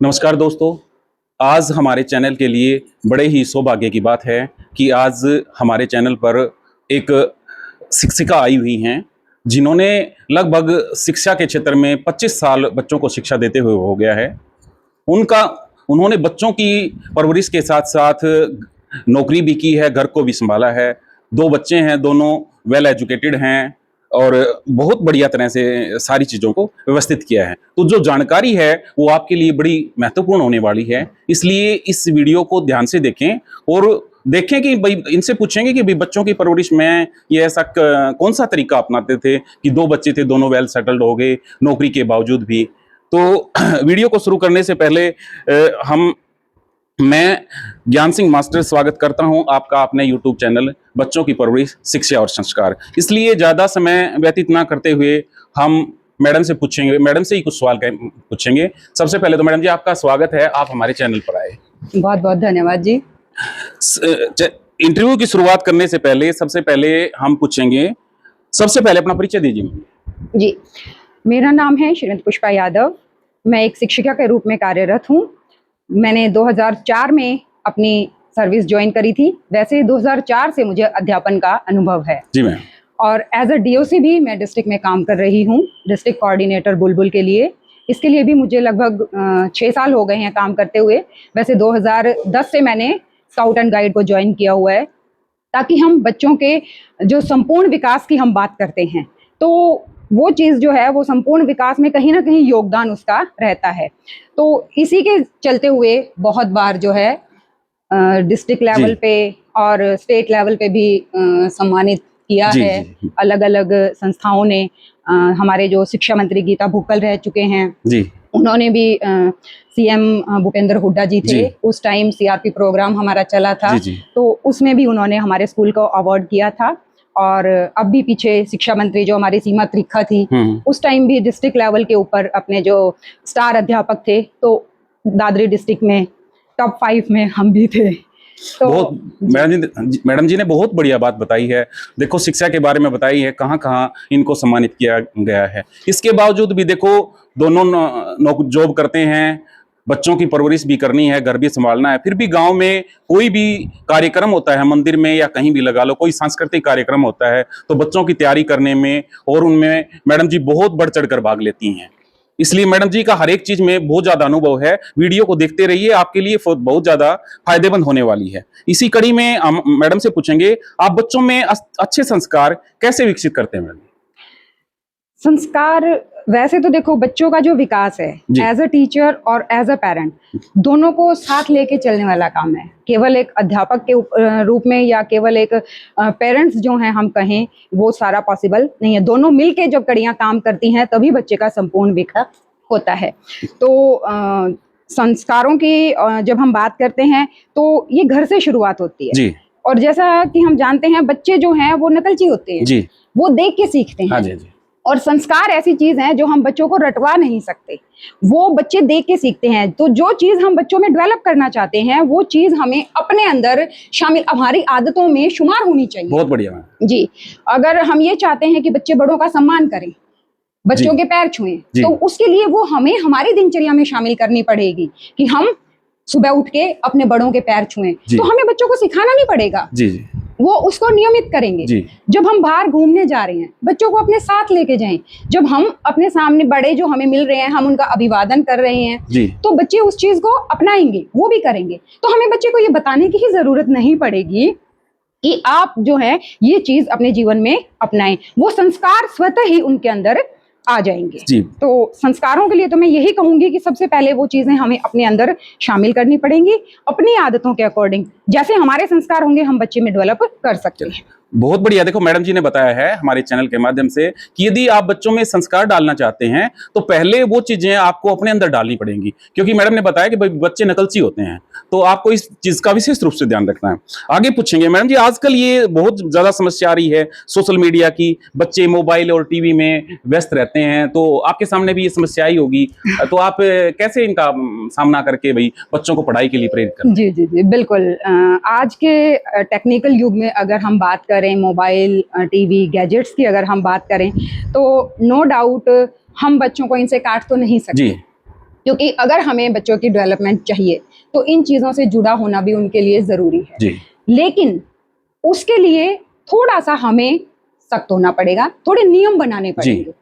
नमस्कार दोस्तों। आज हमारे चैनल के लिए बड़े ही सौभाग्य की बात है कि आज हमारे चैनल पर एक शिक्षिका आई हुई हैं जिन्होंने लगभग शिक्षा के क्षेत्र में 25 साल बच्चों को शिक्षा देते हुए हो गया है। उन्होंने बच्चों की परवरिश के साथ साथ नौकरी भी की है, घर को भी संभाला है। 2 बच्चे हैं, दोनों वेल एजुकेटेड हैं और बहुत बढ़िया तरह से सारी चीज़ों को व्यवस्थित किया है। तो जो जानकारी है वो आपके लिए बड़ी महत्वपूर्ण होने वाली है, इसलिए इस वीडियो को ध्यान से देखें और देखें कि भाई इनसे पूछेंगे कि भाई बच्चों की परवरिश में ये ऐसा कौन सा तरीका अपनाते थे कि 2 बच्चे थे, दोनों वेल सेटल्ड हो गए नौकरी के बावजूद भी। तो वीडियो को शुरू करने से पहले मैं ज्ञान सिंह मास्टर स्वागत करता हूं आपका अपने YouTube चैनल बच्चों की परवरिश, शिक्षा और संस्कार। इसलिए ज़्यादा समय व्यतीत ना करते हुए हम मैडम से ही कुछ सवाल पूछेंगे। सबसे पहले तो मैडम जी आपका स्वागत है, आप हमारे चैनल पर आए। बहुत बहुत धन्यवाद जी। इंटरव्यू की शुरुआत करने से पहले सबसे पहले हम पूछेंगे, सबसे पहले अपना परिचय दीजिए। जी, मेरा नाम है श्रीमती पुष्पा यादव। मैं एक शिक्षिका के रूप में कार्यरत हूँ। मैंने 2004 में अपनी सर्विस ज्वाइन करी थी। वैसे 2004 से मुझे अध्यापन का अनुभव है जी मैम। और एज अ डीओसी भी मैं डिस्ट्रिक्ट में काम कर रही हूँ, डिस्ट्रिक्ट कोऑर्डिनेटर बुलबुल के लिए। इसके लिए भी मुझे लगभग 6 साल हो गए हैं काम करते हुए। वैसे 2010 से मैंने स्काउट एंड गाइड को ज्वाइन किया हुआ है, ताकि हम बच्चों के जो संपूर्ण विकास की हम बात करते हैं तो वो चीज़ जो है वो संपूर्ण विकास में कहीं ना कहीं योगदान उसका रहता है। तो इसी के चलते हुए बहुत बार जो है डिस्ट्रिक्ट लेवल पे और स्टेट लेवल पे भी सम्मानित किया है। अलग अलग संस्थाओं ने हमारे जो शिक्षा मंत्री गीता भुक्कल रह चुके हैं जी, उन्होंने भी सीएम भूपेंद्र हुड्डा जी थे, उस टाइम सीआरपी प्रोग्राम हमारा चला था तो उसमें भी उन्होंने हमारे स्कूल को अवार्ड किया था। और अब भी पीछे शिक्षा मंत्री जो हमारी सीमा त्रिखा थी, उस टाइम भी डिस्ट्रिक्ट लेवल के ऊपर अपने जो स्टार अध्यापक थे तो दादरी डिस्ट्रिक्ट में टॉप 5 में हम भी थे। तो बहुत मैडम जी ने बहुत बढ़िया बात बताई है। देखो शिक्षा के बारे में बताई है, कहाँ कहाँ इनको सम्मानित किया गया है। इसके बावजूद भी देखो दोनों जॉब करते हैं, बच्चों की परवरिश भी करनी है, घर भी संभालना है। फिर भी गांव में कोई भी कार्यक्रम होता है, मंदिर में या कहीं भी लगा लो, कोई सांस्कृतिक कार्यक्रम होता है तो बच्चों की तैयारी करने में और उनमें मैडम जी बहुत बढ़ चढ़कर भाग लेती हैं। इसलिए मैडम जी का हर एक चीज में बहुत ज्यादा अनुभव है। वीडियो को देखते रहिए, आपके लिए बहुत ज्यादा फायदेमंद होने वाली है। इसी कड़ी में हम मैडम से पूछेंगे, आप बच्चों में अच्छे संस्कार कैसे विकसित करते हैं मैडम? संस्कार वैसे तो देखो बच्चों का जो विकास है एज अ टीचर और एज अ पेरेंट दोनों को साथ लेके चलने वाला काम है। केवल एक अध्यापक के रूप में या केवल एक पेरेंट्स जो हैं हम कहें वो सारा पॉसिबल नहीं है। दोनों मिलके जब कड़ियाँ काम करती हैं तभी बच्चे का संपूर्ण विकास होता है। तो संस्कारों की जब हम बात करते हैं तो ये घर से शुरुआत होती है और जैसा कि हम जानते हैं बच्चे जो हैं वो नकलची होते हैं, वो देख के सीखते हैं। और संस्कार ऐसी चीज है जो हम बच्चों को रटवा नहीं सकते, वो बच्चे देख के सीखते हैं। तो जो चीज हम बच्चों में डेवलप करना चाहते हैं वो चीज हमें अपने अंदर शामिल, हमारी आदतों में शुमार होनी चाहिए। बहुत बढ़िया जी। अगर हम ये चाहते हैं कि बच्चे बड़ों का सम्मान करें, बच्चों के पैर छुएं, तो उसके लिए वो हमें हमारी दिनचर्या में शामिल करनी पड़ेगी कि हम सुबह उठ के अपने बड़ों के पैर छुएं। तो हमें बच्चों को सिखाना नहीं पड़ेगा, वो उसको नियमित करेंगे। जब हम बाहर घूमने जा रहे हैं बच्चों को अपने साथ लेके जाएं। जब हम अपने सामने बड़े जो हमें मिल रहे हैं हम उनका अभिवादन कर रहे हैं तो बच्चे उस चीज को अपनाएंगे, वो भी करेंगे। तो हमें बच्चे को ये बताने की ही जरूरत नहीं पड़ेगी कि आप जो है ये चीज अपने जीवन में अपनाएं, वो संस्कार स्वतः ही उनके अंदर आ जाएंगे। तो संस्कारों के लिए तो मैं यही कहूंगी कि सबसे पहले वो चीजें हमें अपने अंदर शामिल करनी पड़ेंगी, अपनी आदतों के अकॉर्डिंग। जैसे हमारे संस्कार होंगे हम बच्चे में डेवलप कर सकते हैं। बहुत बढ़िया। देखो मैडम जी ने बताया है हमारे चैनल के माध्यम से कि यदि आप बच्चों में संस्कार डालना चाहते हैं तो पहले वो चीजें आपको अपने अंदर डालनी पड़ेंगी, क्योंकि मैडम ने बताया कि बच्चे नकलची होते हैं, तो आपको इस चीज का विशेष रूप से ध्यान रखना है। आगे पूछेंगे मैडम जी, आजकल ये बहुत ज्यादा समस्या आ रही है सोशल मीडिया की, बच्चे मोबाइल और टीवी में व्यस्त रहते हैं, तो आपके सामने भी ये समस्या आई होगी, तो आप कैसे इनका सामना करके भाई बच्चों को पढ़ाई के लिए प्रेरित करते हैं? जी जी जी बिल्कुल। आज के टेक्निकल युग में अगर हम बात करें मोबाइल, टीवी, गैजेट्स की अगर हम बात करें तो नो डाउट हम बच्चों को इनसे काट तो नहीं सकते, क्योंकि अगर हमें बच्चों की डेवलपमेंट चाहिए तो इन चीज़ों से जुड़ा होना भी उनके लिए ज़रूरी है। जी लेकिन उसके लिए थोड़ा सा हमें सख्त होना पड़ेगा, थोड़े नियम बनाने पड़ेंगे।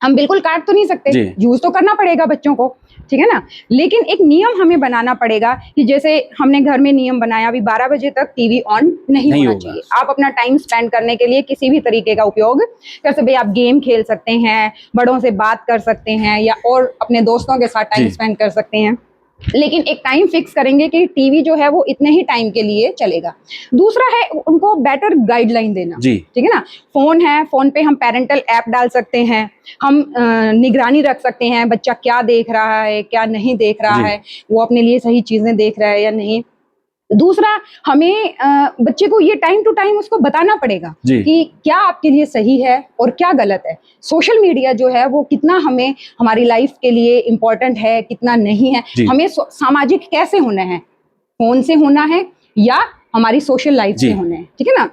हम बिल्कुल काट तो नहीं सकते, जी। यूज तो करना पड़ेगा बच्चों को, ठीक है ना। लेकिन एक नियम हमें बनाना पड़ेगा कि जैसे हमने घर में नियम बनाया अभी 12 बजे तक टीवी ऑन नहीं होना होगा। चाहिए। आप अपना टाइम स्पेंड करने के लिए किसी भी तरीके का उपयोग कर सकते हैं। आप गेम खेल सकते हैं, बड़ों से बात कर सकते हैं, या और अपने दोस्तों के साथ टाइम जी। स्पेंड कर सकते हैं। लेकिन एक टाइम फिक्स करेंगे कि टीवी जो है वो इतने ही टाइम के लिए चलेगा। दूसरा है उनको बेटर गाइडलाइन देना, जी। ठीक है ना। फोन है, फोन पे हम पेरेंटल ऐप डाल सकते हैं, हम निगरानी रख सकते हैं बच्चा क्या देख रहा है क्या नहीं देख रहा जी। है, वो अपने लिए सही चीजें देख रहा है या नहीं। दूसरा, हमें बच्चे को ये टाइम टू टाइम उसको बताना पड़ेगा जी। कि क्या आपके लिए सही है और क्या गलत है। सोशल मीडिया जो है वो कितना हमें हमारी लाइफ के लिए इम्पोर्टेंट है, कितना नहीं है। जी। हमें सामाजिक कैसे होना है, फोन से होना है या हमारी सोशल लाइफ जी। से होना है, ठीक है ना।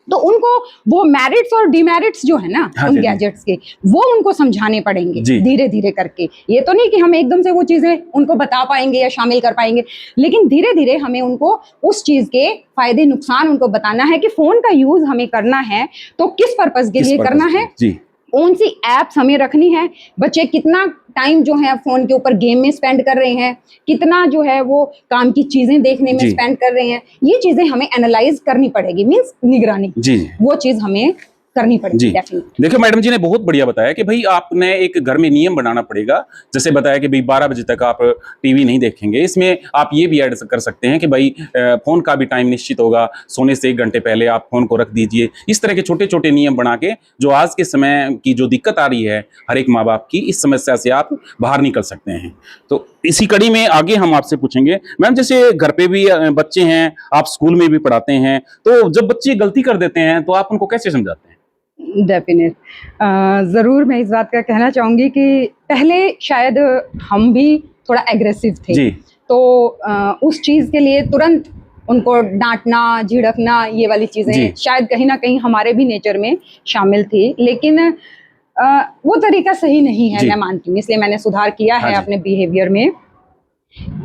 तो उनको वो मेरिट्स और डिमेरिट्स जो है ना हाँ उन जी, गैजेट्स के, वो उनको समझाने पड़ेंगे जी। धीरे धीरे करके। ये तो नहीं कि हम एकदम से वो चीजें उनको बता पाएंगे या शामिल कर पाएंगे, लेकिन धीरे धीरे हमें उनको उस चीज के फायदे नुकसान उनको बताना है कि फोन का यूज हमें करना है तो किस पर्पस के लिए करना है, जी। कौन सी एप्स हमें रखनी है, बच्चे कितना टाइम जो है फोन के ऊपर गेम में स्पेंड कर रहे हैं, कितना जो है वो काम की चीजें देखने में जी। स्पेंड कर रहे हैं। ये चीजें हमें एनालाइज करनी पड़ेगी, मींस निगरानी। जी। वो चीज हमें करनी पड़ेगी जी। डेफिनेटली। देखिए मैडम जी ने बहुत बढ़िया बताया कि भाई आपने एक घर में नियम बनाना पड़ेगा। जैसे बताया कि भाई 12 बजे तक आप टीवी नहीं देखेंगे। इसमें आप ये भी ऐड कर सकते हैं कि भाई फोन का भी टाइम निश्चित होगा, सोने से 1 घंटे पहले आप फोन को रख दीजिए। इस तरह के छोटे छोटे नियम बना के जो आज के समय की जो दिक्कत आ रही है हर एक माँ बाप की, इस समस्या से आप बाहर निकल सकते हैं। तो इसी कड़ी में आगे हम आपसे पूछेंगे मैम, जैसे घर पे भी बच्चे हैं, आप स्कूल में भी पढ़ाते हैं, तो जब बच्चे गलती कर देते हैं तो आप उनको कैसे समझाते हैं? डेफिनेट ज़रूर मैं इस बात का कहना चाहूँगी कि पहले शायद हम भी थोड़ा एग्रेसिव थे। जी। तो उस चीज़ के लिए तुरंत उनको डांटना, झिड़कना, ये वाली जी। चीज़ें शायद कहीं ना कहीं हमारे भी नेचर में शामिल थी। लेकिन वो तरीका सही नहीं है, जी। मैं मानती हूँ, इसलिए मैंने सुधार किया हाँ है जी। अपने बिहेवियर में।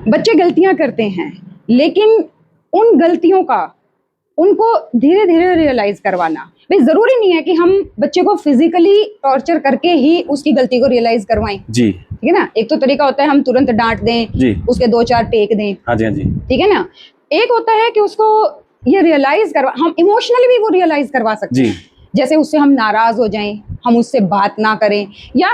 बच्चे गलतियां करते हैं, लेकिन उन गलतियों का उनको धीरे धीरे रियलाइज करवाना। भाई जरूरी नहीं है कि हम बच्चे को फिजिकली टॉर्चर करके ही उसकी गलती को रियलाइज करवाएं, जी। ठीक है ना। एक तो तरीका होता है हम तुरंत डांट दें, जी। उसके 2-4 टेक दें, हाँ जी, हाँ जी। ठीक है ना। एक होता है कि उसको ये रियलाइज करवा, हम इमोशनली भी वो रियलाइज करवा सकते जी। हैं। जैसे उससे हम नाराज हो जाएं, हम उससे बात ना करें, या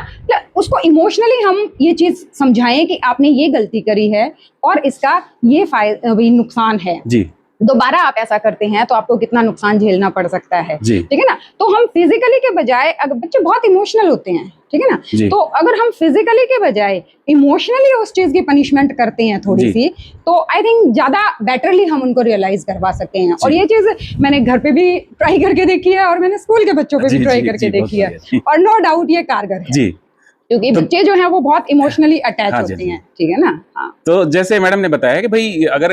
उसको इमोशनली हम ये चीज समझाएं कि आपने ये गलती करी है और इसका ये नुकसान है। जी। दोबारा आप ऐसा करते हैं तो आपको कितना नुकसान झेलना पड़ सकता है, जी। ठीक है ना। तो हम फिजिकली के बजाय, अगर बच्चे बहुत इमोशनल होते हैं, ठीक है ना, जी। तो अगर हम फिजिकली के बजाय इमोशनली उस चीज की पनिशमेंट करते हैं थोड़ी जी। सी, तो आई थिंक ज्यादा बेटरली हम उनको रियलाइज करवा सकते हैं। और जी। ये चीज मैंने घर पे भी ट्राई करके देखी है और मैंने स्कूल के बच्चों पे जी, भी ट्राई जी, करके जी, बहुत देखी है, बढ़िया। और नो डाउट ये कारगर है, जी। क्योंकि तो बच्चे जो है वो बहुत इमोशनली अटैच हाँ जी, होते जी। हैं, ठीक है ना। हाँ, तो जैसे मैडम ने बताया कि भाई अगर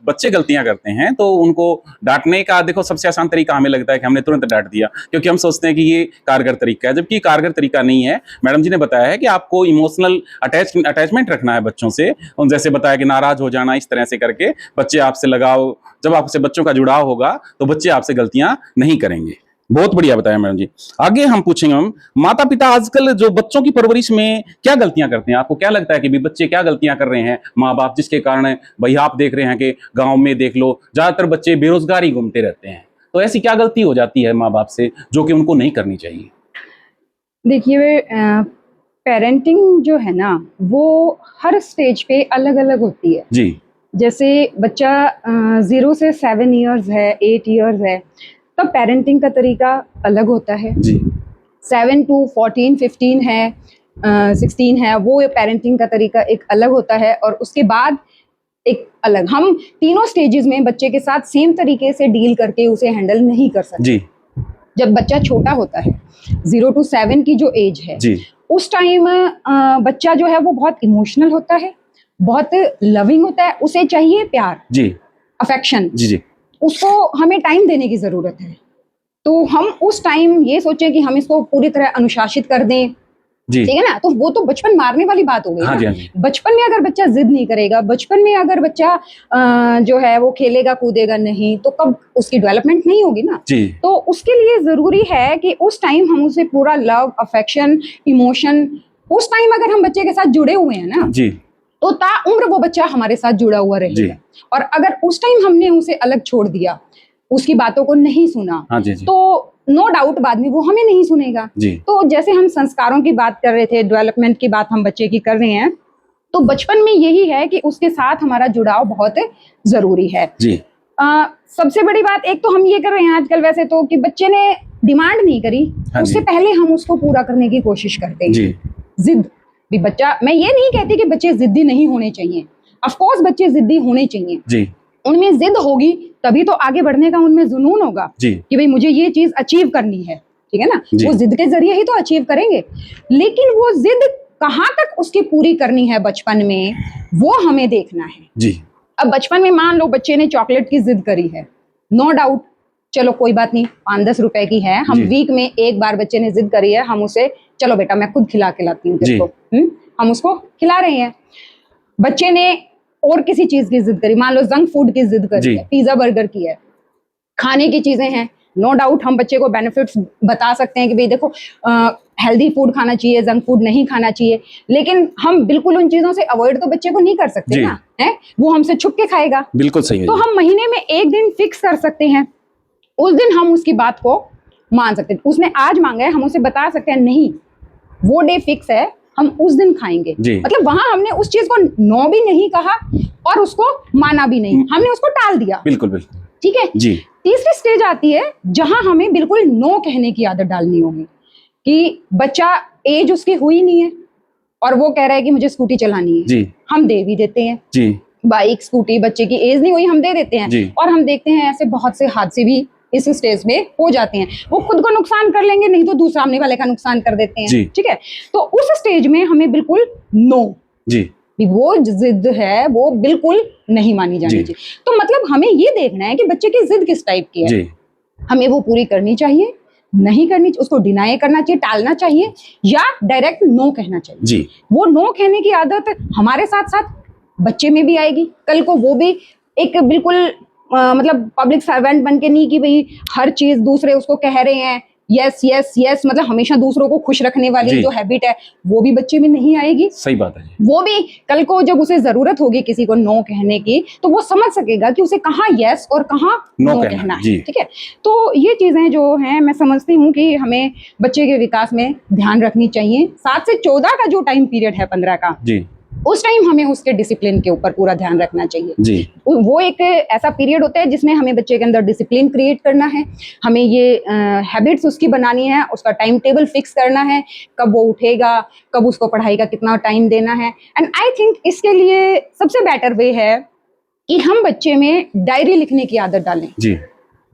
बच्चे गलतियां करते हैं तो उनको डांटने का देखो सबसे आसान तरीका हमें लगता है कि हमने तुरंत डांट दिया, क्योंकि हम सोचते हैं कि ये कारगर तरीका है, जबकि कारगर तरीका नहीं है। मैडम जी ने बताया है कि आपको इमोशनल अटैचमेंट रखना है बच्चों से। और जैसे बताया कि नाराज हो जाना, इस तरह से करके बच्चे आपसे लगाव, जब आपसे बच्चों का जुड़ाव होगा तो बच्चे आपसे गलतियां नहीं करेंगे। बहुत बढ़िया बताया मैडम जी। आगे हम पूछेंगे हम, माता पिता आजकल जो बच्चों की परवरिश में क्या गलतियां करते हैं, आपको क्या लगता है कि भी बच्चे क्या गलतियां कर रहे हैं माँ बाप, जिसके कारण भाई आप देख रहे हैं कि गांव में देख लो ज्यादातर बच्चे बेरोजगारी घूमते रहते हैं, तो ऐसी क्या गलती हो जाती है माँ बाप से जो कि उनको नहीं करनी चाहिए? देखिए पेरेंटिंग जो है ना वो हर स्टेज पे अलग अलग होती है। जी। जैसे बच्चा 0 से 7 इयर्स है, 8 इयर्स है, तब पेरेंटिंग का तरीका अलग होता है। जी। 7 to 14, 15 है, 16 है, वो पेरेंटिंग का तरीका एक अलग होता है। और उसके बाद एक अलग, हम तीनों स्टेजेस में बच्चे के साथ सेम तरीके से डील करके उसे हैंडल नहीं कर सकते। जी। जब बच्चा छोटा होता है, 0 to 7 की जो एज है, जी। उस टाइम बच्चा जो है वो बहुत इमोशनल होता है, बहुत लविंग होता है, उसे चाहिए प्यार, जी। अफेक्शन। जी। जी। उसको हमें टाइम देने की जरूरत है। तो हम उस टाइम ये सोचें कि हम इसको पूरी तरह अनुशासित कर दें, जी। ठीक है ना, तो वो तो बचपन मारने वाली बात हो गई हाँ ना। जी, हाँ जी। बचपन में अगर बच्चा जिद नहीं करेगा, बचपन में अगर बच्चा जो है वो खेलेगा कूदेगा नहीं, तो कब उसकी डेवलपमेंट नहीं होगी ना। जी। तो उसके लिए जरूरी है कि उस टाइम हम उसे पूरा लव, अफेक्शन, इमोशन, उस टाइम अगर हम बच्चे के साथ जुड़े हुए हैं ना, जी। तो ताउम्र वो बच्चा हमारे साथ जुड़ा हुआ जी। रहेगा। और अगर उस टाइम हमने उसे अलग छोड़ दिया, उसकी बातों को नहीं सुना, हाँ जी, जी। तो नो डाउट बाद में वो हमें नहीं सुनेगा। जी। तो जैसे हम संस्कारों की बात कर रहे थे, डेवलपमेंट की बात हम बच्चे की कर रहे हैं, तो बचपन में यही है कि उसके साथ हमारा जुड़ाव बहुत जरूरी है। जी। सबसे बड़ी बात एक तो हम ये कर रहे हैं आजकल वैसे तो कि बच्चे ने डिमांड नहीं करी, हाँ उससे जी। पहले हम उसको पूरा करने की कोशिश करते हैं। जी। जिद भी बच्चा, मैं ये नहीं कहती कि बच्चे जिद्दी नहीं होने चाहिए, ऑफ कोर्स बच्चे जिद्दी होने चाहिए, जी। उनमें जिद होगी तभी तो आगे बढ़ने का उनमें जुनून होगा जी। कि भाई मुझे ये चीज अचीव करनी है, ठीक है ना। जी। वो जिद के जरिए ही तो अचीव करेंगे, लेकिन वो जिद कहाँ तक उसकी पूरी करनी है बचपन में, वो हमें देखना है। जी। अब बचपन में मान लो बच्चे ने चॉकलेट की जिद करी है, नो डाउट, चलो कोई बात नहीं, 5-10 रुपए की है, हम जी। वीक में एक बार बच्चे ने जिद करी है, हम उसे चलो बेटा मैं खुद खिलाती हूँ तेरे जी। को, हम उसको खिला रहे हैं। बच्चे ने और किसी चीज की जिद करी, मान लो जंक फूड की जिद करी जी। है, पिज्जा बर्गर की है, खाने की चीजें हैं, नो डाउट हम बच्चे को बेनिफिट्स बता सकते हैं कि भाई देखो हेल्दी फूड खाना चाहिए, जंक फूड नहीं खाना चाहिए, लेकिन हम बिल्कुल उन चीजों से अवॉइड तो बच्चे को नहीं कर सकते जी। ना, है वो हमसे छुप के खाएगा। बिल्कुल सही है तो जी। हम महीने में एक दिन फिक्स कर सकते हैं, उस दिन हम उसकी बात को मान सकते हैं। उसने आज मांगा है, हम उसे बता सकते हैं नहीं वो डे फिक्स है, हम उस दिन खाएंगे। जी। मतलब वहां हमने उस चीज को नो भी नहीं कहा और उसको माना भी नहीं, हमने उसको टाल दिया। बिल्कुल बिल्कुल। ठीक है जी। तीसरी स्टेज आती है जहां हमें बिल्कुल नो कहने की आदत डालनी होगी कि बच्चा एज उसकी हुई नहीं है और वो कह रहा है कि मुझे स्कूटी चलानी है, जी। हम दे भी देते हैं, जी। बाइक स्कूटी, बच्चे की एज नहीं हुई हम दे देते हैं। जी। और हम देखते हैं ऐसे बहुत से हादसे भी इस स्टेज में हो जाते हैं, वो खुद को नुकसान कर लेंगे, नहीं तो दूसरा सामने वाले का नुकसान कर देते हैं। जी। ठीक है, तो उस स्टेज में हमें बिल्कुल नो, जी। भी वो जिद है वो बिल्कुल नहीं मानी जानी जी। चाहिए। तो मतलब हमें ये देखना है कि बच्चे की जिद किस टाइप की है, जी। हमें वो पूरी करनी चाहिए, नहीं करनी, उसको डिनाई करना चाहिए, टालना चाहिए, या डायरेक्ट नो कहना चाहिए। जी। वो नो कहने की आदत हमारे साथ साथ बच्चे में भी आएगी, कल को वो भी एक बिल्कुल मतलब पब्लिक सर्वेंट बन के नहीं कि भाई हर चीज दूसरे उसको कह रहे हैं यस यस यस, मतलब हमेशा दूसरों को खुश रखने वाली जी। जो हैबिट है वो भी बच्चे में नहीं आएगी। सही बात है जी। वो भी कल को जब उसे जरूरत होगी किसी को नो कहने की, तो वो समझ सकेगा कि उसे कहाँ यस और कहाँ नो कहना है। जी। ठीक है, तो ये चीजें जो हैं मैं समझती हूँ कि हमें बच्चे के विकास में ध्यान रखनी चाहिए। 7 से 14 का जो टाइम पीरियड है, 15 का, जी। उस टाइम हमें उसके डिसिप्लिन के ऊपर पूरा ध्यान रखना चाहिए। जी। वो एक ऐसा पीरियड होता है जिसमें हमें बच्चे के अंदर डिसिप्लिन क्रिएट करना है, हमें ये हैबिट्स उसकी बनानी है, उसका टाइम टेबल फिक्स करना है, कब वो उठेगा, कब उसको पढ़ाई का कितना टाइम देना है। एंड आई थिंक इसके लिए सबसे बेटर वे है कि हम बच्चे में डायरी लिखने की आदत डालें। जी।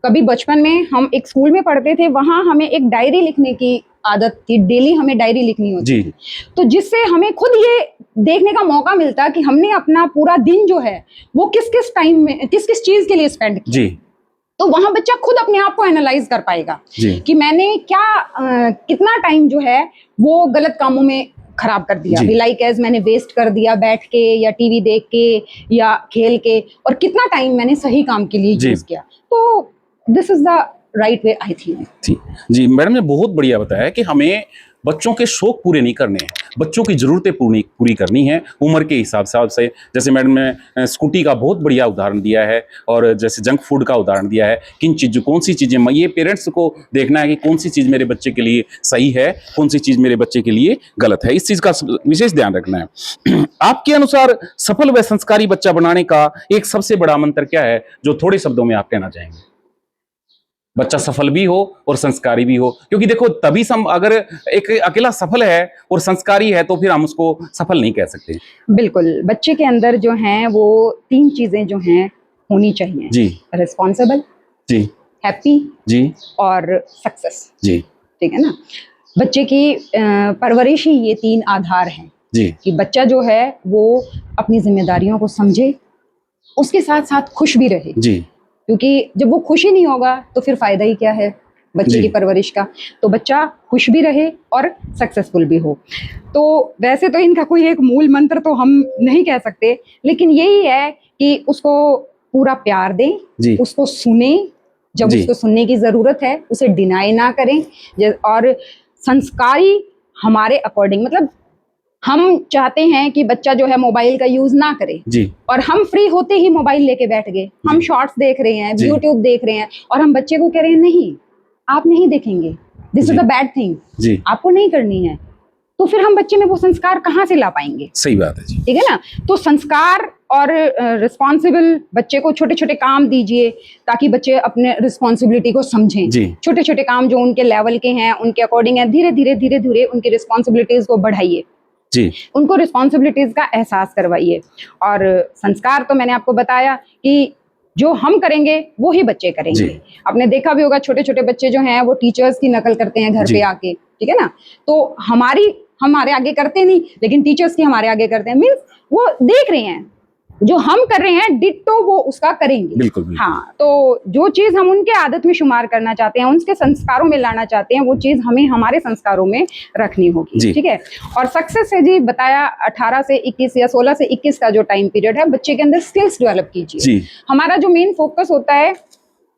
कभी बचपन में हम एक स्कूल में पढ़ते थे, वहां हमें एक डायरी लिखने की आदत थी, डेली हमें डायरी लिखनी होती जी। थी, तो जिससे हमें खुद ये देखने का मौका मिलता कि हमने अपना पूरा दिन जो है वो किस किस टाइम में किस किस चीज के लिए स्पेंड किया। जी। तो वहां बच्चा खुद अपने आप को एनालाइज कर पाएगा जी। कि मैंने क्या कितना टाइम जो है वो गलत कामों में खराब कर दिया, जी। लाइक एज मैंने वेस्ट कर दिया बैठ के या टीवी देख के या खेल के, और कितना टाइम मैंने सही काम के लिए जी। यूज किया। तो this is the right way I think. जी। जी मैडम ने बहुत बढ़िया बताया कि हमें बच्चों के शौक पूरे नहीं करने हैं, बच्चों की ज़रूरतें पूरी करनी है उम्र के हिसाब से। जैसे मैडम ने स्कूटी का बहुत बढ़िया उदाहरण दिया है, और जैसे जंक फूड का उदाहरण दिया है, कौन सी चीज़ें, ये पेरेंट्स को देखना है कि कौन सी चीज़ मेरे बच्चे के लिए सही है, कौन सी चीज़ मेरे बच्चे के लिए गलत है, इस चीज़ का विशेष ध्यान रखना है। आपके अनुसार सफल व संस्कारी बच्चा बनाने का एक सबसे बड़ा मंत्र क्या है, जो थोड़े शब्दों में आप कहना चाहेंगे? बच्चा सफल भी हो और संस्कारी भी हो, क्योंकि देखो तभी अगर एक अकेला सफल है और संस्कारी है तो फिर हम उसको सफल नहीं कह सकते। बिल्कुल, बच्चे के अंदर जो हैं वो 3 चीजें जो हैं होनी चाहिए जी। रिस्पॉन्सिबल, जी। हैप्पी जी। और सक्सेस। जी। ठीक है ना, बच्चे की परवरिश ही ये 3 आधार हैं। जी। कि बच्चा जो है वो अपनी जिम्मेदारियों को समझे, उसके साथ साथ खुश भी रहे, जी। क्योंकि जब वो खुश ही नहीं होगा तो फिर फायदा ही क्या है। बच्चे की परवरिश का, तो बच्चा खुश भी रहे और सक्सेसफुल भी हो। तो वैसे तो इनका कोई एक मूल मंत्र तो हम नहीं कह सकते, लेकिन यही है कि उसको पूरा प्यार दें, जी उसको सुने, जब जी उसको सुनने की जरूरत है उसे डिनाई ना करें। और संस्कारी हमारे अकॉर्डिंग, मतलब हम चाहते हैं कि बच्चा जो है मोबाइल का यूज ना करे, जी और हम फ्री होते ही मोबाइल लेके बैठ गए, हम शॉर्ट्स देख रहे हैं, जी यूट्यूब देख रहे हैं, और हम बच्चे को कह रहे हैं नहीं आप नहीं देखेंगे, दिस इज जी द बैड थिंग, जी आपको नहीं करनी है। तो फिर हम बच्चे में वो संस्कार कहाँ से ला पाएंगे? सही बात है जी। ठीक है ना। तो संस्कार और रिस्पॉन्सिबल बच्चे को छोटे छोटे काम दीजिए ताकि बच्चे अपने रिस्पॉन्सिबिलिटी को समझें। जी छोटे छोटे काम जो उनके लेवल के हैं, उनके अकॉर्डिंग है, धीरे धीरे धीरे धीरे उनकी रिस्पॉन्सिबिलिटीज को बढ़ाइए, जी उनको रिस्पॉन्सिबिलिटीज का एहसास करवाइए। और संस्कार तो मैंने आपको बताया कि जो हम करेंगे वो ही बच्चे करेंगे। जी आपने देखा भी होगा छोटे छोटे बच्चे जो हैं वो टीचर्स की नकल करते हैं घर जी पे आके, ठीक है ना। तो हमारे आगे करते नहीं, लेकिन टीचर्स की हमारे आगे करते हैं, मीन्स वो देख रहे हैं जो हम कर रहे हैं डिट्टो वो उसका करेंगे। बिल्कुल बिल्कुल। हाँ, तो जो चीज हम उनके आदत में शुमार करना चाहते हैं, उनके संस्कारों में लाना चाहते हैं, वो चीज हमें हमारे संस्कारों में रखनी होगी। जी। ठीक है। और सक्सेस है जी, बताया 18 से 21 या 16 से 21 का जो टाइम पीरियड है, बच्चे के अंदर स्किल्स डेवलप कीजिए। जी हमारा जो मेन फोकस होता है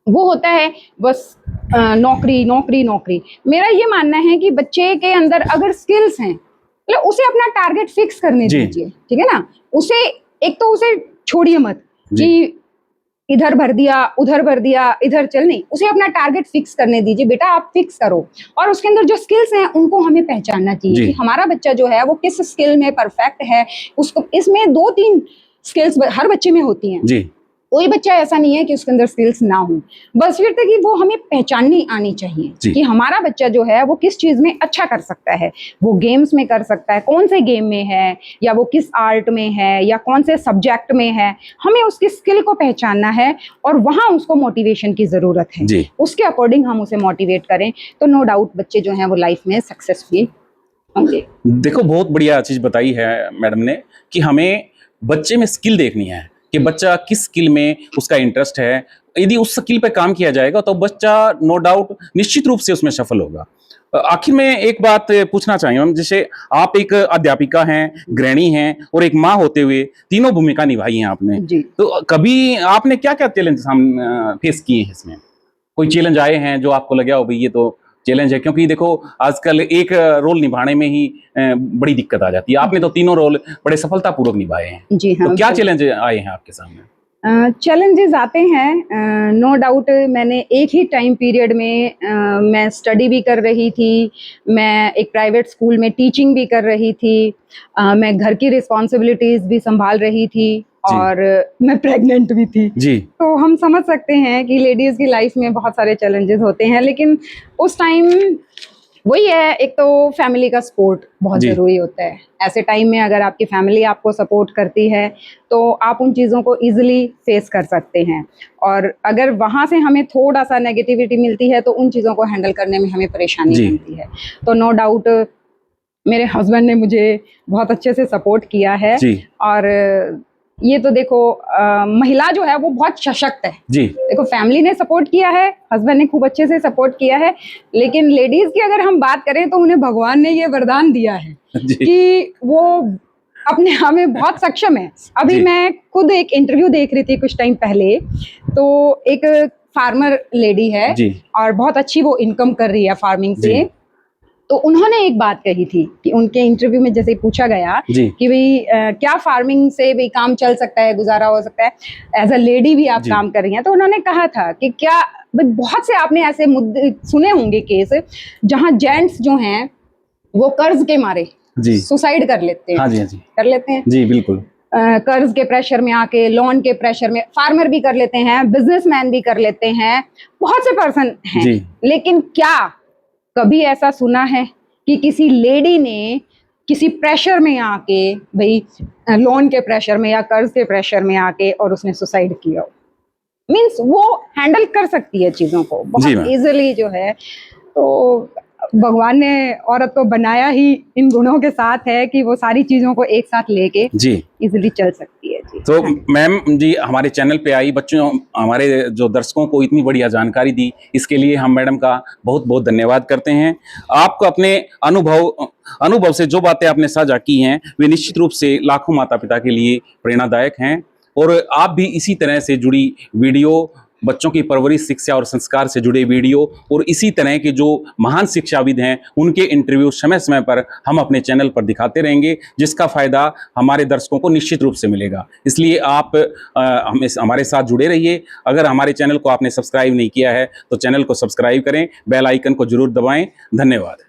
वो होता है बस नौकरी नौकरी नौकरी। मेरा ये मानना है कि बच्चे के अंदर अगर स्किल्स हैं, मतलब उसे अपना टारगेट फिक्स करने जी। दीजिए, ठीक है ना। उसे एक तो उसे छोड़िए मत जी। कि इधर भर दिया उधर भर दिया इधर चल, नहीं, उसे अपना टारगेट फिक्स करने दीजिए। बेटा आप फिक्स करो, और उसके अंदर जो स्किल्स हैं उनको हमें पहचानना चाहिए जी। कि हमारा बच्चा जो है वो किस स्किल में परफेक्ट है। उसको इसमें 2-3 स्किल्स हर बच्चे में होती हैं। जी कोई बच्चा ऐसा नहीं है कि उसके अंदर स्किल्स ना हो, बस फिर तक कि वो हमें पहचाननी आनी चाहिए जी। कि हमारा बच्चा जो है वो किस चीज में अच्छा कर सकता है। वो गेम्स में कर सकता है, कौन से गेम में है, या वो किस आर्ट में है, या कौन से सब्जेक्ट में है। हमें उसकी स्किल को पहचानना है और वहां उसको मोटिवेशन की जरूरत है। जी। उसके अकॉर्डिंग हम उसे मोटिवेट करें तो नो डाउट बच्चे जो हैं वो लाइफ में सक्सेसफुल होंगे। देखो बहुत बढ़िया चीज बताई है मैडम ने कि हमें बच्चे में स्किल देखनी है कि बच्चा किस स्किल में उसका इंटरेस्ट है। यदि उस स्किल पे काम किया जाएगा तो बच्चा नो डाउट निश्चित रूप से उसमें सफल होगा। आखिर में एक बात पूछना चाहिए मैम, जैसे आप एक अध्यापिका हैं, गृहिणी हैं और एक माँ होते हुए तीनों भूमिका निभाई हैं आपने, जी। तो कभी आपने क्या क्या चैलेंज फेस किए हैं इसमें? कोई चैलेंज आए हैं जो आपको लगा हो भाई ये तो चैलेंज है? क्योंकि देखो आजकल एक रोल निभाने में ही बड़ी दिक्कत आ जाती है। आपने तो तीनों रोल बड़े सफलतापूर्वक निभाए हैं, जी हाँ, तो क्या चैलेंज आए हैं आपके सामने? चैलेंजेस आते हैं, नो डाउट। मैंने एक ही टाइम पीरियड में मैं स्टडी भी कर रही थी, मैं एक प्राइवेट स्कूल में टीचिंग भी कर रही थी, मैं घर की रिस्पॉन्सिबिलिटीज भी संभाल रही थी, जी। और मैं प्रेग्नेंट भी थी। जी तो हम समझ सकते हैं कि लेडीज की लाइफ में बहुत सारे चैलेंजेस होते हैं, लेकिन उस टाइम वही है, एक तो फैमिली का सपोर्ट बहुत जी। ज़रूरी होता है। ऐसे टाइम में अगर आपकी फैमिली आपको सपोर्ट करती है तो आप उन चीज़ों को इजीली फेस कर सकते हैं, और अगर वहाँ से हमें थोड़ा सा नेगेटिविटी मिलती है तो उन चीज़ों को हैंडल करने में हमें परेशानी जी। मिलती है। तो नो डाउट मेरे हस्बैंड ने मुझे बहुत अच्छे से सपोर्ट किया है। जी और ये तो देखो महिला जो है वो बहुत सशक्त है। जी देखो फैमिली ने सपोर्ट किया है, हस्बैंड ने खूब अच्छे से सपोर्ट किया है, लेकिन लेडीज की अगर हम बात करें तो उन्हें भगवान ने ये वरदान दिया है जी कि वो अपने आप में बहुत सक्षम है। अभी जी। मैं खुद एक इंटरव्यू देख रही थी कुछ टाइम पहले, तो एक फार्मर लेडी है जी और बहुत अच्छी वो इनकम कर रही है फार्मिंग जी से। तो उन्होंने एक बात कही थी कि उनके इंटरव्यू में जैसे पूछा गया जी कि भाई क्या फार्मिंग से भी काम चल सकता है, गुजारा हो सकता है, एज अ लेडी भी आप जी। काम कर रही हैं। तो उन्होंने कहा था कि क्या भाई बहुत से आपने ऐसे मुद्दे सुने होंगे केस जहां जेंट्स जो हैं वो कर्ज के मारे जी सुसाइड कर लेते हैं। हाँ जी हाँ जी कर लेते हैं जी बिल्कुल कर्ज के प्रेशर में आके, लोन के प्रेशर में। फार्मर भी कर लेते हैं, बिजनेसमैन भी कर लेते हैं, बहुत से पर्सन हैं। जी लेकिन क्या कभी ऐसा सुना है कि किसी लेडी ने किसी प्रेशर में आके, भाई लोन के प्रेशर में या कर्ज के प्रेशर में आके, और उसने सुसाइड किया हो? मीन्स वो हैंडल कर सकती है चीजों को जी बहुत मैम। इजीली जो है। तो भगवान ने औरत को बनाया ही इन गुणों के साथ है कि वो सारी चीजों को एक साथ लेके जी इजीली चल सकती है। जी। तो मैम जी हमारे चैनल पे आई, बच्चों हमारे जो दर्शकों को इतनी बढ़िया जानकारी दी, इसके लिए हम मैडम का बहुत बहुत धन्यवाद करते हैं। आपको अपने अनुभव से जो बातें आपने साझा की हैं वे निश्चित रूप से लाखों माता पिता के लिए प्रेरणादायक हैं, और आप भी इसी तरह से जुड़ी वीडियो, बच्चों की परवरिश, शिक्षा और संस्कार से जुड़े वीडियो और इसी तरह के जो महान शिक्षाविद हैं उनके इंटरव्यू समय समय पर हम अपने चैनल पर दिखाते रहेंगे, जिसका फायदा हमारे दर्शकों को निश्चित रूप से मिलेगा। इसलिए आप हमारे साथ जुड़े रहिए। अगर हमारे चैनल को आपने सब्सक्राइब नहीं किया है तो चैनल को सब्सक्राइब करें, बेल आइकन को जरूर दबाएं। धन्यवाद।